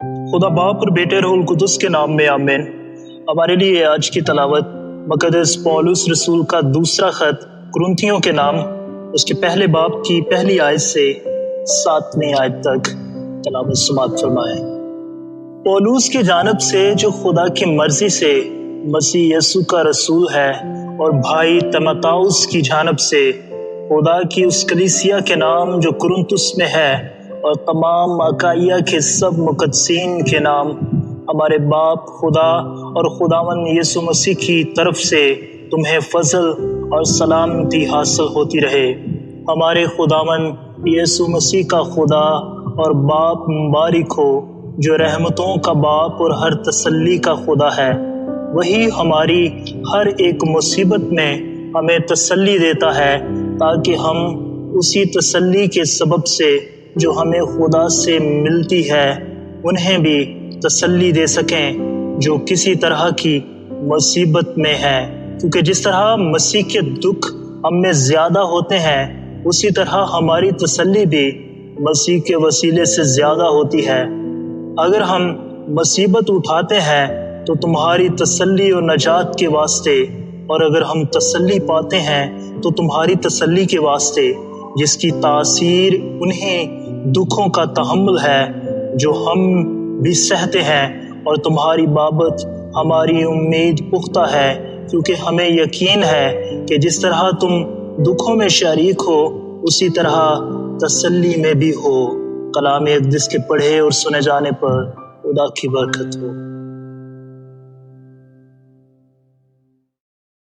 खुदा बाप और बेटे रूहुल कुदस के नाम में आमीन। हमारे लिए आज की तलावत मुक़द्दस पौलुस रसूल का दूसरा खत कुरिन्थियों के नाम उसके पहले बाब की पहली आयत से 7वीं आयत तक तलावत समाअत फरमाएं। पौलुस की जानब से जो खुदा की मर्जी से मसीह यसु का रसूल है और भाई तीमुथियुस की जानब से खुदा की उस कलीसिया के नाम जो कुरिन्थुस में है और तमाम अकाइया के सब मुक़द्दसीन के नाम हमारे बाप खुदा और खुदावन यीशु मसीह की तरफ से तुम्हें फजल और सलामती हासिल होती रहे। हमारे खुदावन यीशु मसीह का खुदा और बाप मुबारक हो, जो रहमतों का बाप और हर तसल्ली का खुदा है। वही हमारी हर एक मुसीबत में हमें तसल्ली देता है, ताकि हम उसी तसल्ली के सबब से जो हमें खुदा से मिलती है उन्हें भी तसल्ली दे सकें जो किसी तरह की मुसीबत में है। क्योंकि जिस तरह मसीह के दुख हम में ज़्यादा होते हैं, उसी तरह हमारी तसल्ली भी मसीह के वसीले से ज़्यादा होती है। अगर हम मुसीबत उठाते हैं तो तुम्हारी तसल्ली और नजात के वास्ते, और अगर हम तसल्ली पाते हैं तो तुम्हारी तसल्ली के वास्ते, जिसकी तासीर उन्हें दुखों का तहम्मुल है जो हम भी सहते हैं। और तुम्हारी बाबत हमारी उम्मीद पुख्ता है, क्योंकि हमें यकीन है कि जिस तरह तुम दुखों में शरीक हो, उसी तरह तसल्ली में भी हो। कलाम अक़दस के पढ़े और सुने जाने पर खुदा की बरकत हो।